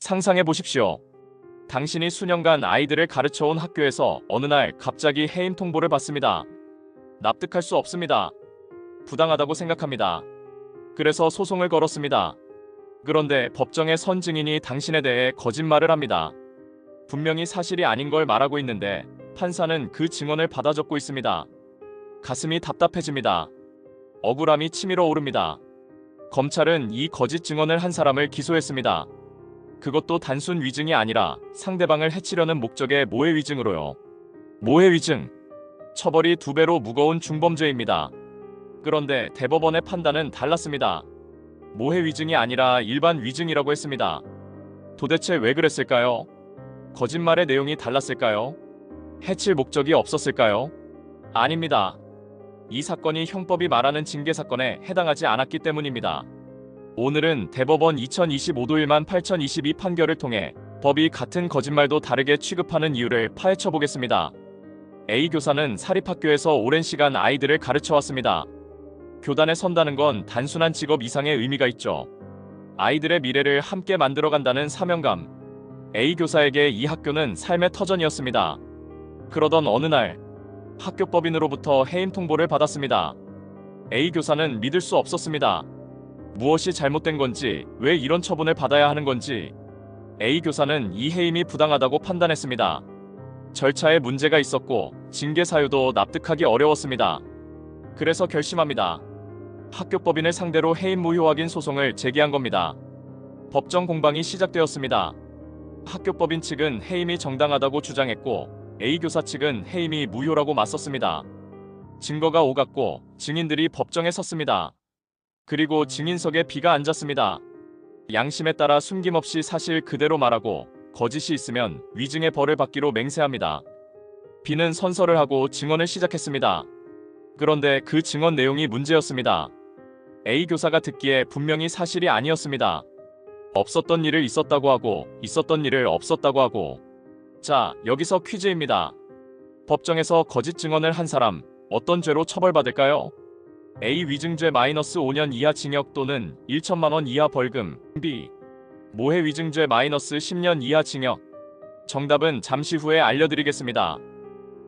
상상해 보십시오. 당신이 수년간 아이들을 가르쳐온 학교에서 어느 날 갑자기 해임 통보를 받습니다. 납득할 수 없습니다. 부당하다고 생각합니다. 그래서 소송을 걸었습니다. 그런데 법정의 선 증인이 당신에 대해 거짓말을 합니다. 분명히 사실이 아닌 걸 말하고 있는데 판사는 그 증언을 받아 적고 있습니다. 가슴이 답답해집니다. 억울함이 치밀어 오릅니다. 검찰은 이 거짓 증언을 한 사람을 기소했습니다. 그것도 단순 위증이 아니라 상대방을 해치려는 목적의 모해 위증으로요. 모해 위증. 처벌이 2배로 무거운 중범죄입니다. 그런데 대법원의 판단은 달랐습니다. 모해 위증이 아니라 일반 위증이라고 했습니다. 도대체 왜 그랬을까요? 거짓말의 내용이 달랐을까요? 해칠 목적이 없었을까요? 아닙니다. 이 사건이 형법이 말하는 징계 사건에 해당하지 않았기 때문입니다. 오늘은 대법원 2025도 18022 판결을 통해 법이 같은 거짓말도 다르게 취급하는 이유를 파헤쳐 보겠습니다. A 교사는 사립학교에서 오랜 시간 아이들을 가르쳐 왔습니다. 교단에 선다는 건 단순한 직업 이상의 의미가 있죠. 아이들의 미래를 함께 만들어간다는 사명감. A 교사에게 이 학교는 삶의 터전이었습니다. 그러던 어느 날 학교법인으로부터 해임 통보를 받았습니다. A 교사는 믿을 수 없었습니다. 무엇이 잘못된 건지, 왜 이런 처분을 받아야 하는 건지. A 교사는 이 해임이 부당하다고 판단했습니다. 절차에 문제가 있었고 징계 사유도 납득하기 어려웠습니다. 그래서 결심합니다. 학교법인을 상대로 해임 무효 확인 소송을 제기한 겁니다. 법정 공방이 시작되었습니다. 학교법인 측은 해임이 정당하다고 주장했고 A 교사 측은 해임이 무효라고 맞섰습니다. 증거가 오갔고 증인들이 법정에 섰습니다. 그리고 증인석에 B가 앉았습니다. 양심에 따라 숨김없이 사실 그대로 말하고 거짓이 있으면 위증의 벌을 받기로 맹세합니다. B는 선서를 하고 증언을 시작했습니다. 그런데 그 증언 내용이 문제였습니다. A 교사가 듣기에 분명히 사실이 아니었습니다. 없었던 일을 있었다고 하고 있었던 일을 없었다고 하고. 자, 여기서 퀴즈입니다. 법정에서 거짓 증언을 한 사람 어떤 죄로 처벌받을까요? A. 위증죄 -5년 이하 징역 또는 1천만 원 이하 벌금. B. 모해 위증죄 -10년 이하 징역. 정답은 잠시 후에 알려드리겠습니다.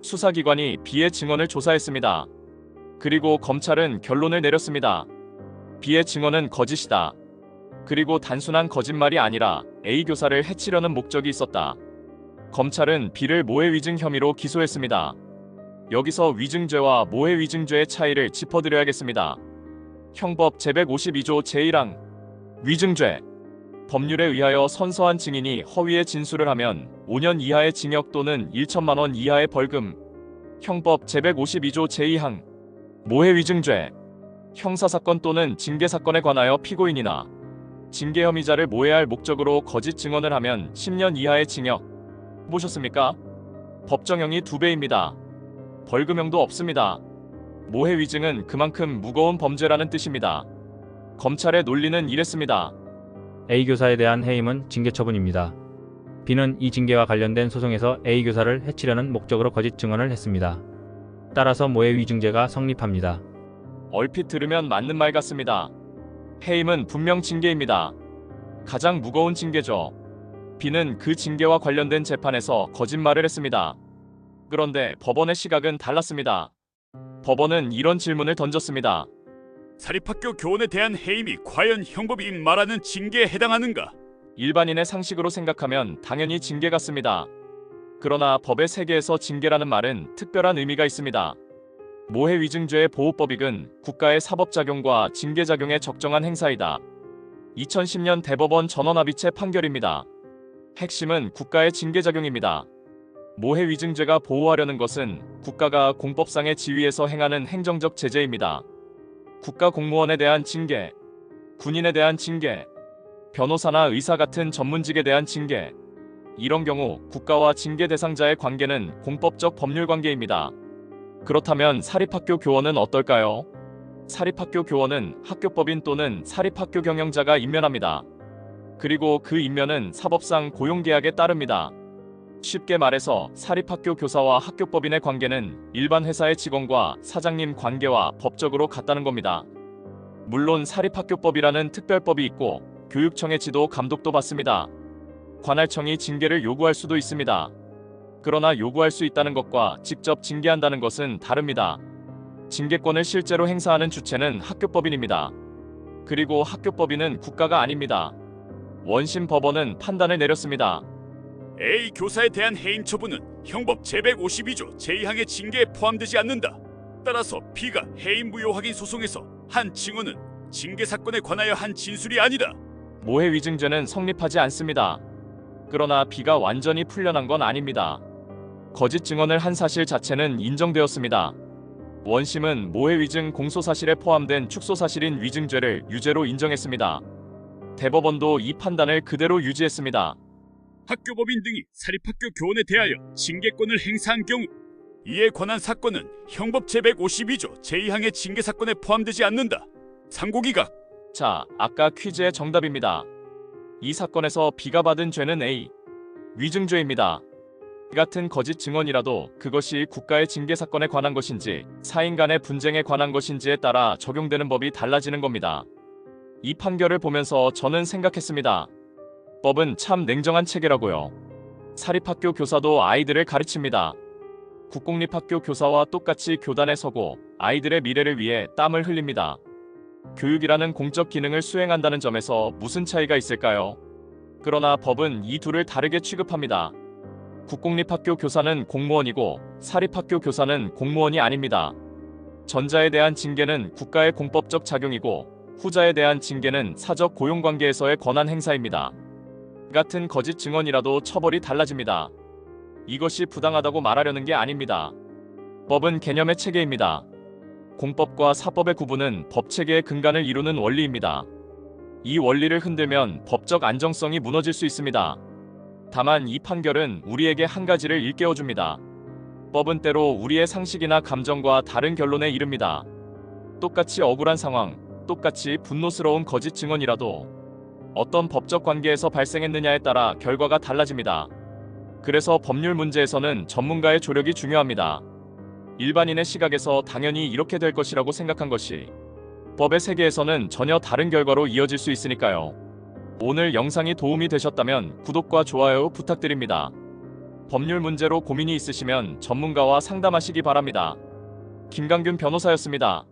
수사기관이 B의 증언을 조사했습니다. 그리고 검찰은 결론을 내렸습니다. B의 증언은 거짓이다. 그리고 단순한 거짓말이 아니라 A 교사를 해치려는 목적이 있었다. 검찰은 B를 모해 위증 혐의로 기소했습니다. 여기서 위증죄와 모해 위증죄의 차이를 짚어드려야겠습니다. 형법 제152조 제1항 위증죄. 법률에 의하여 선서한 증인이 허위의 진술을 하면 5년 이하의 징역 또는 1천만 원 이하의 벌금. 형법 제152조 제2항 모해 위증죄. 형사사건 또는 징계사건에 관하여 피고인이나 징계 혐의자를 모해할 목적으로 거짓 증언을 하면 10년 이하의 징역. 보셨습니까? 법정형이 2배입니다. 벌금형도 없습니다. 모해 위증은 그만큼 무거운 범죄라는 뜻입니다. 검찰의 논리는 이랬습니다. A 교사에 대한 해임은 징계 처분입니다. B는 이 징계와 관련된 소송에서 A 교사를 해치려는 목적으로 거짓 증언을 했습니다. 따라서 모해 위증죄가 성립합니다. 얼핏 들으면 맞는 말 같습니다. 해임은 분명 징계입니다. 가장 무거운 징계죠. B는 그 징계와 관련된 재판에서 거짓말을 했습니다. 그런데 법원의 시각은 달랐습니다. 법원은 이런 질문을 던졌습니다. 사립학교 교원에 대한 해임이 과연 형법이 말하는 징계에 해당하는가? 일반인의 상식으로 생각하면 당연히 징계 같습니다. 그러나 법의 세계에서 징계라는 말은 특별한 의미가 있습니다. 모해 위증죄의 보호법익은 국가의 사법작용과 징계작용의 적정한 행사이다. 2010년 대법원 전원합의체 판결입니다. 핵심은 국가의 징계작용입니다. 모해 위증죄가 보호하려는 것은 국가가 공법상의 지위에서 행하는 행정적 제재입니다. 국가 공무원에 대한 징계, 군인에 대한 징계, 변호사나 의사 같은 전문직에 대한 징계. 이런 경우 국가와 징계 대상자의 관계는 공법적 법률 관계입니다. 그렇다면 사립학교 교원은 어떨까요? 사립학교 교원은 학교법인 또는 사립학교 경영자가 임면합니다. 그리고 그 임면은 사법상 고용계약에 따릅니다. 쉽게 말해서 사립학교 교사와 학교법인의 관계는 일반 회사의 직원과 사장님 관계와 법적으로 같다는 겁니다. 물론 사립학교법이라는 특별법이 있고 교육청의 지도 감독도 받습니다. 관할청이 징계를 요구할 수도 있습니다. 그러나 요구할 수 있다는 것과 직접 징계한다는 것은 다릅니다. 징계권을 실제로 행사하는 주체는 학교법인입니다. 그리고 학교법인은 국가가 아닙니다. 원심 법원은 판단을 내렸습니다. A 교사에 대한 해임 처분은 형법 제152조 제2항의 징계에 포함되지 않는다. 따라서 B가 해임 무효 확인 소송에서 한 증언은 징계 사건에 관하여 한 진술이 아니다. 모해 위증죄는 성립하지 않습니다. 그러나 B가 완전히 풀려난 건 아닙니다. 거짓 증언을 한 사실 자체는 인정되었습니다. 원심은 모해 위증 공소 사실에 포함된 축소 사실인 위증죄를 유죄로 인정했습니다. 대법원도 이 판단을 그대로 유지했습니다. 학교법인 등이 사립학교 교원에 대하여 징계권을 행사한 경우 이에 관한 사건은 형법 제152조 제2항의 징계 사건에 포함되지 않는다. 상고기각. 자, 아까 퀴즈의 정답입니다. 이 사건에서 B가 받은 죄는 A, 위증죄입니다. 이 같은 거짓 증언이라도 그것이 국가의 징계 사건에 관한 것인지 사인 간의 분쟁에 관한 것인지에 따라 적용되는 법이 달라지는 겁니다. 이 판결을 보면서 저는 생각했습니다. 법은 참 냉정한 체계라고요. 사립학교 교사도 아이들을 가르칩니다. 국공립학교 교사와 똑같이 교단에 서고 아이들의 미래를 위해 땀을 흘립니다. 교육이라는 공적 기능을 수행한다는 점에서 무슨 차이가 있을까요? 그러나 법은 이 둘을 다르게 취급합니다. 국공립학교 교사는 공무원이고 사립학교 교사는 공무원이 아닙니다. 전자에 대한 징계는 국가의 공법적 작용이고 후자에 대한 징계는 사적 고용관계에서의 권한 행사입니다. 같은 거짓 증언이라도 처벌이 달라집니다. 이것이 부당하다고 말하려는 게 아닙니다. 법은 개념의 체계입니다. 공법과 사법의 구분은 법체계의 근간을 이루는 원리입니다. 이 원리를 흔들면 법적 안정성이 무너질 수 있습니다. 다만 이 판결은 우리에게 한 가지를 일깨워줍니다. 법은 때로 우리의 상식이나 감정과 다른 결론에 이릅니다. 똑같이 억울한 상황, 똑같이 분노스러운 거짓 증언이라도 어떤 법적 관계에서 발생했느냐에 따라 결과가 달라집니다. 그래서 법률 문제에서는 전문가의 조력이 중요합니다. 일반인의 시각에서 당연히 이렇게 될 것이라고 생각한 것이 법의 세계에서는 전혀 다른 결과로 이어질 수 있으니까요. 오늘 영상이 도움이 되셨다면 구독과 좋아요 부탁드립니다. 법률 문제로 고민이 있으시면 전문가와 상담하시기 바랍니다. 김강균 변호사였습니다.